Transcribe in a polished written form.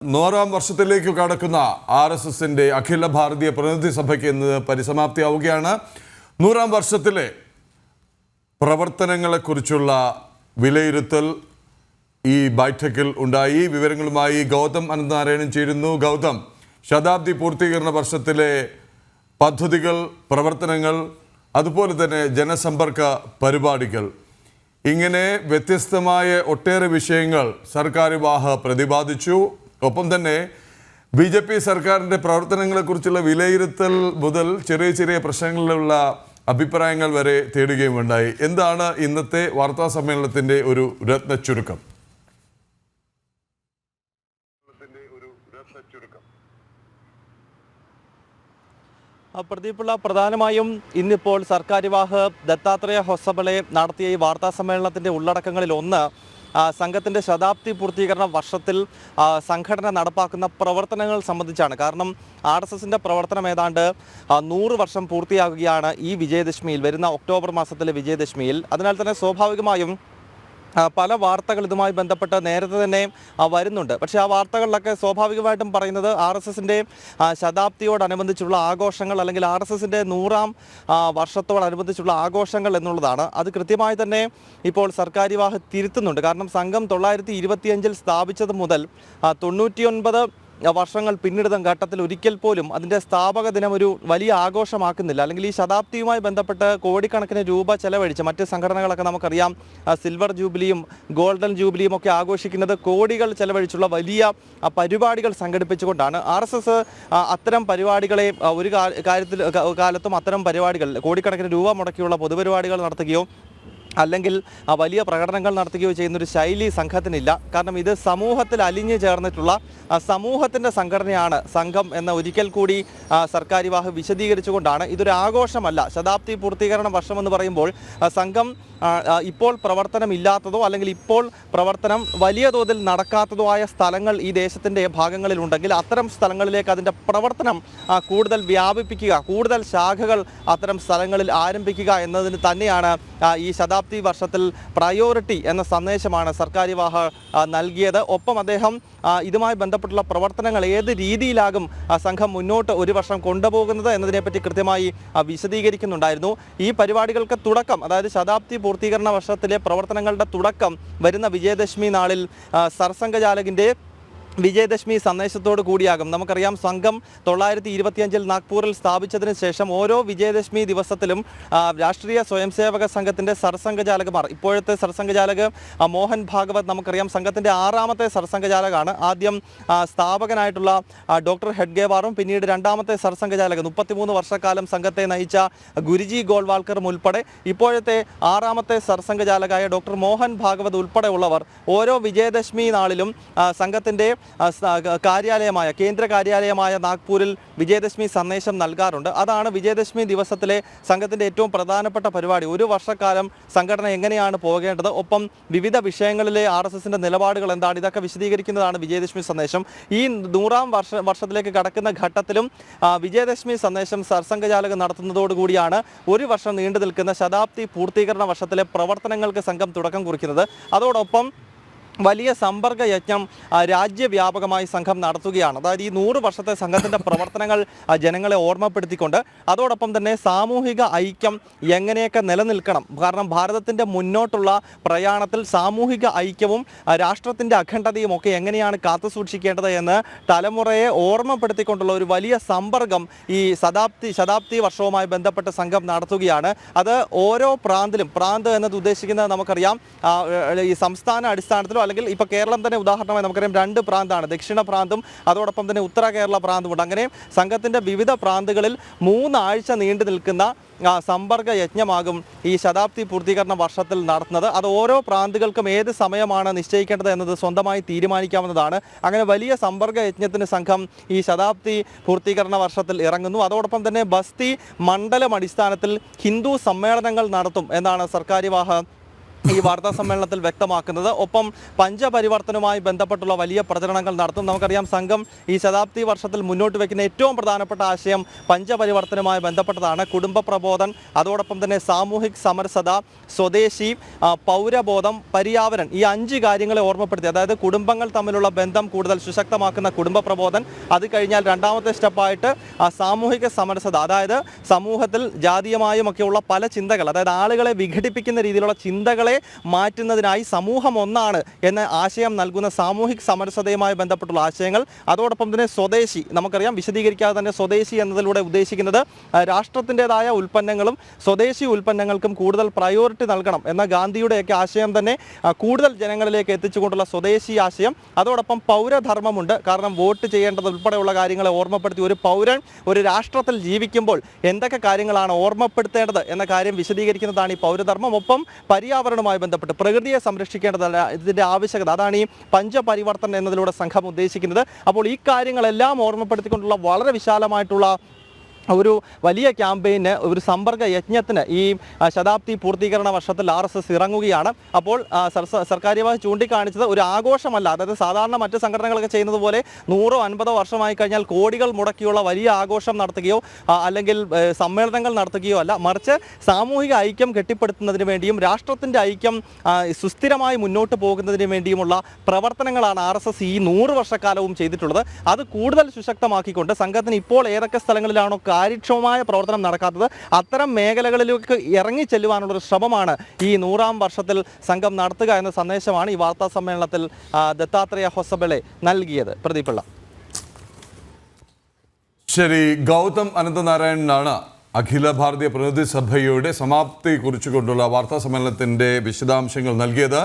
100-ാം വർഷത്തിലേക്ക് കടക്കുന്ന RSSന്റെ അഖില ഭാരതീയ പ്രതിനിധി സഭയ്ക്ക് ഇന്ന് പരിസമാപ്തിയാവുകയാണ്. 100-ാം വർഷത്തിലെ പ്രവർത്തനങ്ങളെക്കുറിച്ചുള്ള വിലയിരുത്തൽ ഈ ബൈഠക്കിൽ ഉണ്ടായി. വിവരങ്ങളുമായി ഗൗതം അനന്തനാരായണൻ ചേരുന്നു. ഗൗതം, ശതാബ്ദി പൂർത്തീകരണ വർഷത്തിലെ പദ്ധതികൾ, പ്രവർത്തനങ്ങൾ, അതുപോലെ തന്നെ ജനസമ്പർക്ക പരിപാടികൾ, ഇങ്ങനെ വ്യത്യസ്തമായ ഒട്ടേറെ വിഷയങ്ങൾ സർക്കാർ വിവാഹ പ്രതിപാദിച്ചു. ഒപ്പം തന്നെ BJP സർക്കാരിൻ്റെ പ്രവർത്തനങ്ങളെക്കുറിച്ചുള്ള വിലയിരുത്തൽ മുതൽ ചെറിയ ചെറിയ പ്രശ്നങ്ങളിലുള്ള അഭിപ്രായങ്ങൾ വരെ തേടുകയുമുണ്ടായി. എന്താണ് ഇന്നത്തെ വാർത്താ സമ്മേളനത്തിൻ്റെ ഒരു രത്ന ചുരുക്കം? പ്രദീപുള്ള, പ്രധാനമായും ഇന്നിപ്പോൾ സർക്കാർ വിവാഹ ദത്താത്രേയ ഹൊസബളെ നടത്തിയ ഈ വാർത്താ സമ്മേളനത്തിൻ്റെ ഉള്ളടക്കങ്ങളിൽ ഒന്ന് സംഘത്തിൻ്റെ ശതാബ്ദി പൂർത്തീകരണ വർഷത്തിൽ സംഘടന നടപ്പാക്കുന്ന പ്രവർത്തനങ്ങൾ സംബന്ധിച്ചാണ്. കാരണം RSSന്റെ പ്രവർത്തനം ഏതാണ്ട് 100 വർഷം പൂർത്തിയാകുകയാണ് ഈ വിജയദശമിയിൽ, വരുന്ന ഒക്ടോബർ മാസത്തിലെ വിജയദശമിയിൽ. അതിനാൽ തന്നെ സ്വാഭാവികമായും പല വാർത്തകൾ ഇതുമായി ബന്ധപ്പെട്ട് നേരത്തെ തന്നെ വരുന്നുണ്ട്. പക്ഷേ ആ വാർത്തകളിലൊക്കെ സ്വാഭാവികമായിട്ടും പറയുന്നത് RSSന്റെ ശതാബ്ദിയോടനുബന്ധിച്ചുള്ള ആഘോഷങ്ങൾ, അല്ലെങ്കിൽ RSSന്റെ 100-ാം വർഷത്തോടനുബന്ധിച്ചുള്ള ആഘോഷങ്ങൾ എന്നുള്ളതാണ്. അത് കൃത്യമായി തന്നെ ഇപ്പോൾ സർക്കാർ വിവാഹ തിരുത്തുന്നുണ്ട്. കാരണം സംഘം 1925 സ്ഥാപിച്ചത് മുതൽ 99 വർഷങ്ങൾ പിന്നിടുന്ന ഘട്ടത്തിൽ ഒരിക്കൽ പോലും അതിൻ്റെ സ്ഥാപക ദിനം ഒരു വലിയ ആഘോഷമാക്കുന്നില്ല. അല്ലെങ്കിൽ ഈ ശതാബ്ദിയുമായി ബന്ധപ്പെട്ട് കോടിക്കണക്കിന് രൂപ ചെലവഴിച്ച് മറ്റ് സംഘടനകളൊക്കെ നമുക്കറിയാം, സിൽവർ ജൂബിലിയും ഗോൾഡൻ ജൂബിലിയും ഒക്കെ ആഘോഷിക്കുന്നത് കോടികൾ ചെലവഴിച്ചുള്ള വലിയ പരിപാടികൾ സംഘടിപ്പിച്ചുകൊണ്ടാണ്. RSS അത്തരം പരിപാടികളെ ഒരു കാലത്തും അത്തരം പരിപാടികൾ, കോടിക്കണക്കിന് രൂപ മുടക്കിയുള്ള പൊതുപരിപാടികൾ നടത്തുകയോ അല്ലെങ്കിൽ വലിയ പ്രകടനങ്ങൾ നടത്തുകയോ ചെയ്യുന്നൊരു ശൈലി സംഘത്തിനില്ല. കാരണം ഇത് സമൂഹത്തിൽ അലിഞ്ഞു ചേർന്നിട്ടുള്ള സമൂഹത്തിൻ്റെ സംഘടനയാണ് സംഘം എന്ന ഒരിക്കൽ കൂടി സർക്കാർ വിവാഹ വിശദീകരിച്ചുകൊണ്ടാണ്. ഇതൊരു ആഘോഷമല്ല. ശതാബ്ദി പൂർത്തീകരണ വർഷമെന്ന് പറയുമ്പോൾ സംഘം ഇപ്പോൾ പ്രവർത്തനമില്ലാത്തതോ അല്ലെങ്കിൽ ഇപ്പോൾ പ്രവർത്തനം വലിയ തോതിൽ നടക്കാത്തതോ ആയ സ്ഥലങ്ങൾ ഈ ദേശത്തിൻ്റെ ഭാഗങ്ങളിലുണ്ടെങ്കിൽ അത്തരം സ്ഥലങ്ങളിലേക്ക് അതിൻ്റെ പ്രവർത്തനം കൂടുതൽ വ്യാപിപ്പിക്കുക, കൂടുതൽ ശാഖകൾ അത്തരം സ്ഥലങ്ങളിൽ ആരംഭിക്കുക എന്നതിന് തന്നെയാണ് ഈ ശതാബ്ദി വർഷത്തിൽ പ്രയോറിറ്റി എന്ന സന്ദേശമാണ് സർക്കാർ വിവാഹ നൽകിയത്. ഒപ്പം അദ്ദേഹം ഇതുമായി ബന്ധപ്പെട്ടുള്ള പ്രവർത്തനങ്ങൾ ഏത് രീതിയിലാകും സംഘം മുന്നോട്ട് ഒരു വർഷം കൊണ്ടുപോകുന്നത് എന്നതിനെപ്പറ്റി കൃത്യമായി വിശദീകരിക്കുന്നുണ്ടായിരുന്നു. ഈ പരിപാടികൾക്ക് തുടക്കം, അതായത് ശതാബ്ദി പൂർത്തീകരണ വർഷത്തിലെ പ്രവർത്തനങ്ങളുടെ തുടക്കം വരുന്ന വിജയദശമി നാളിൽ സർസംഘചാലകിൻ്റെ വിജയദശമി സന്ദേശത്തോടു കൂടിയാകും. നമുക്കറിയാം, സംഘം 1925 നാഗ്പൂരിൽ സ്ഥാപിച്ചതിന് ശേഷം ഓരോ വിജയദശമി ദിവസത്തിലും രാഷ്ട്രീയ സ്വയംസേവക സംഘത്തിൻ്റെ സർസംഘചാലകമാർ, ഇപ്പോഴത്തെ സർസംഘചാലക് മോഹൻ ഭാഗവത് നമുക്കറിയാം സംഘത്തിൻ്റെ 6ാമത്തെ സർസംഘചാലകാണ്. ആദ്യം സ്ഥാപകനായിട്ടുള്ള ഡോക്ടർ ഹെഡ്ഗേവാറും പിന്നീട് 2ാമത്തെ സർസംഘചാലക് 33 വർഷക്കാലം സംഘത്തെ നയിച്ച ഗുരുജി ഗോൾവാൾക്കറും ഉൾപ്പെടെ ഇപ്പോഴത്തെ 6ാമത്തെ സർസംഘചാലകായ ഡോക്ടർ മോഹൻ ഭാഗവത് ഉൾപ്പെടെയുള്ളവർ ഓരോ വിജയദശമി നാളിലും സംഘത്തിൻ്റെ കാര്യാലയമായ, കേന്ദ്ര കാര്യാലയമായ നാഗ്പൂരിൽ വിജയദശമി സന്ദേശം നൽകാറുണ്ട്. അതാണ് വിജയദശമി ദിവസത്തിലെ സംഘത്തിൻ്റെ ഏറ്റവും പ്രധാനപ്പെട്ട പരിപാടി. ഒരു വർഷക്കാലം സംഘടന എങ്ങനെയാണ് പോകേണ്ടത്, ഒപ്പം വിവിധ വിഷയങ്ങളിലെ RSSന്റെ നിലപാടുകൾ എന്താണ്, ഇതൊക്കെ വിശദീകരിക്കുന്നതാണ് വിജയദശമി സന്ദേശം. ഈ 100-ാം വർഷത്തിലേക്ക് കടക്കുന്ന ഘട്ടത്തിലും വിജയദശമി സന്ദേശം സർസംഘചാലക് നടത്തുന്നതോടുകൂടിയാണ് ഒരു വർഷം നീണ്ടു നിൽക്കുന്ന ശതാബ്ദി പൂർത്തീകരണ വർഷത്തിലെ പ്രവർത്തനങ്ങൾക്ക് സംഘം തുടക്കം കുറിക്കുന്നത്. അതോടൊപ്പം വലിയ സമ്പർക്ക യജ്ഞം രാജ്യവ്യാപകമായി സംഘം നടത്തുകയാണ്. അതായത് ഈ 100 വർഷത്തെ സംഘത്തിൻ്റെ പ്രവർത്തനങ്ങൾ ജനങ്ങളെ ഓർമ്മപ്പെടുത്തിക്കൊണ്ട് അതോടൊപ്പം തന്നെ സാമൂഹിക ഐക്യം എങ്ങനെയൊക്കെ നിലനിൽക്കണം, കാരണം ഭാരതത്തിൻ്റെ മുന്നോട്ടുള്ള പ്രയാണത്തിൽ സാമൂഹിക ഐക്യവും രാഷ്ട്രത്തിൻ്റെ അഖണ്ഡതയും ഒക്കെ എങ്ങനെയാണ് കാത്തുസൂക്ഷിക്കേണ്ടത് എന്ന് തലമുറയെ ഓർമ്മപ്പെടുത്തിക്കൊണ്ടുള്ള ഒരു വലിയ സമ്പർക്കം ഈ ശതാബ്ദി വർഷവുമായി ബന്ധപ്പെട്ട് സംഘം നടത്തുകയാണ്. അത് ഓരോ പ്രാന്തിലും, പ്രാന്ത് എന്നത് ഉദ്ദേശിക്കുന്നത് നമുക്കറിയാം ഈ സംസ്ഥാന അടിസ്ഥാനത്തിലോ അല്ലെങ്കിൽ ഇപ്പോൾ കേരളം തന്നെ ഉദാഹരണമായി നമുക്കറിയാം 2 പ്രാന്താണ്, ദക്ഷിണ പ്രാന്തും അതോടൊപ്പം തന്നെ ഉത്തര കേരള പ്രാന്തുമുണ്ട്. അങ്ങനെ സംഘത്തിൻ്റെ വിവിധ പ്രാന്തുകളിൽ 3 ആഴ്ച നീണ്ടു നിൽക്കുന്ന സമ്പർക്ക യജ്ഞമാകും ഈ ശതാബ്ദി പൂർത്തീകരണ വർഷത്തിൽ നടത്തുന്നത്. അത് ഓരോ പ്രാന്തുകൾക്കും ഏത് സമയമാണ് നിശ്ചയിക്കേണ്ടത് എന്നത് സ്വന്തമായി തീരുമാനിക്കാവുന്നതാണ്. അങ്ങനെ വലിയ സമ്പർക്ക യജ്ഞത്തിന് സംഘം ഈ ശതാബ്ദി പൂർത്തീകരണ വർഷത്തിൽ ഇറങ്ങുന്നു. അതോടൊപ്പം തന്നെ ബസ്തി മണ്ഡലം അടിസ്ഥാനത്തിൽ ഹിന്ദു സമ്മേളനങ്ങൾ നടത്തും എന്നാണ് സർക്കാർ വിവാഹ ഈ വാർത്താ സമ്മേളനത്തിൽ വ്യക്തമാക്കുന്നത്. ഒപ്പം പഞ്ചപരിവർത്തനവുമായി ബന്ധപ്പെട്ടുള്ള വലിയ പ്രചരണങ്ങൾ നടത്തും. നമുക്കറിയാം സംഘം ഈ ശതാബ്ദി വർഷത്തിൽ മുന്നോട്ട് വയ്ക്കുന്ന ഏറ്റവും പ്രധാനപ്പെട്ട ആശയം പഞ്ചപരിവർത്തനവുമായി ബന്ധപ്പെട്ടതാണ്. കുടുംബ പ്രബോധൻ, അതോടൊപ്പം തന്നെ സാമൂഹിക് സമരസത, സ്വദേശി, പൗരബോധം, പര്യാവരൺ, ഈ 5 കാര്യങ്ങളെ ഓർമ്മപ്പെടുത്തി. അതായത് കുടുംബങ്ങൾ തമ്മിലുള്ള ബന്ധം കൂടുതൽ സുശക്തമാക്കുന്ന കുടുംബ പ്രബോധൻ, അത് കഴിഞ്ഞാൽ രണ്ടാമത്തെ സ്റ്റെപ്പായിട്ട് സാമൂഹിക സമരസത, അതായത് സമൂഹത്തിൽ ജാതീയമായും ഒക്കെയുള്ള പല ചിന്തകൾ, അതായത് ആളുകളെ വിഘടിപ്പിക്കുന്ന രീതിയിലുള്ള ചിന്തകളെ മാറ്റുന്നതിനായി സമൂഹം ഒന്നാണ് എന്ന ആശയം നൽകുന്ന സാമൂഹിക് സമരസതയുമായി ബന്ധപ്പെട്ടുള്ള ആശയങ്ങൾ. അതോടൊപ്പം തന്നെ സ്വദേശി, നമുക്കറിയാം വിശദീകരിക്കാതെ തന്നെ സ്വദേശി എന്നതിലൂടെ ഉദ്ദേശിക്കുന്നത് രാഷ്ട്രത്തിൻ്റെതായ ഉൽപ്പന്നങ്ങളും സ്വദേശി ഉൽപ്പന്നങ്ങൾക്കും കൂടുതൽ പ്രയോറിറ്റി നൽകണം എന്ന ഗാന്ധിയുടെയൊക്കെ ആശയം തന്നെ കൂടുതൽ ജനങ്ങളിലേക്ക് എത്തിച്ചുകൊണ്ടുള്ള സ്വദേശി ആശയം. അതോടൊപ്പം പൗരധർമ്മമുണ്ട്. കാരണം വോട്ട് ചെയ്യേണ്ടത് ഉൾപ്പെടെയുള്ള കാര്യങ്ങളെ ഓർമ്മപ്പെടുത്തി ഒരു പൗരൻ ഒരു രാഷ്ട്രത്തിൽ ജീവിക്കുമ്പോൾ എന്തൊക്കെ കാര്യങ്ങളാണ് ഓർമ്മപ്പെടുത്തേണ്ടത് എന്ന കാര്യം വിശദീകരിക്കുന്നതാണ് ഈ പൗരധർമ്മം. ഒപ്പം പര്യാവരണവുമായി ബന്ധപ്പെട്ട് പ്രകൃതിയെ സംരക്ഷിക്കേണ്ടതല്ല ഇതിൻ്റെ ആവശ്യകത, അതാണ് ഈ പഞ്ചപരിവർത്തനം എന്നതിലൂടെ സംഘം ഉദ്ദേശിക്കുന്നത്. അപ്പോൾ ഈ കാര്യങ്ങളെല്ലാം ഓർമ്മപ്പെടുത്തിക്കൊണ്ടുള്ള വളരെ വിശാലമായിട്ടുള്ള ഒരു വലിയ ക്യാമ്പയിന്, ഒരു സമ്പർക്ക യജ്ഞത്തിന് ഈ ശതാബ്ദി പൂർത്തീകരണ വർഷത്തിൽ RSS ഇറങ്ങുകയാണ്. അപ്പോൾ സർക്കാരുമായി ചൂണ്ടിക്കാണിച്ചത് ഒരു ആഘോഷമല്ല, അതായത് സാധാരണ മറ്റ് സംഘടനകളൊക്കെ ചെയ്യുന്നത് പോലെ 100-50 വർഷമായി കഴിഞ്ഞാൽ കോടികൾ മുടക്കിയുള്ള വലിയ ആഘോഷം നടത്തുകയോ അല്ലെങ്കിൽ സമ്മേളനങ്ങൾ നടത്തുകയോ അല്ല, മറിച്ച് സാമൂഹിക ഐക്യം കെട്ടിപ്പടുക്കുന്നതിന് വേണ്ടിയും രാഷ്ട്രത്തിൻ്റെ ഐക്യം സുസ്ഥിരമായി മുന്നോട്ട് പോകുന്നതിന് വേണ്ടിയുമുള്ള പ്രവർത്തനങ്ങളാണ് RSS ഈ 100 വർഷക്കാലവും ചെയ്തിട്ടുള്ളത്. അത് കൂടുതൽ സുശക്തമാക്കിക്കൊണ്ട് സംഘത്തിന് ഇപ്പോൾ ഏതൊക്കെ സ്ഥലങ്ങളിലാണോ കാര്യക്ഷമമായ പ്രവർത്തനം നടക്കാത്തത് അത്തരം മേഖലകളിലേക്ക് ഇറങ്ങി ചെല്ലുവാനുള്ളൊരു ശ്രമമാണ് ഈ 100ാം വർഷത്തിൽ സംഘം നടത്തുക എന്ന സന്ദേശമാണ് ഈ വാർത്താ സമ്മേളനത്തിൽ ദത്താത്രേയ ഹൊസബളെ നൽകിയത്. പ്രദീപിള്ള. ശരി, ഗൗതം അനന്തനാരായണനാണ് അഖില ഭാരതീയ പ്രതിനിധി സഭയുടെ സമാപ്തി കുറിച്ചുകൊണ്ടുള്ള വാർത്താ സമ്മേളനത്തിൻ്റെ വിശദാംശങ്ങൾ നൽകിയത്.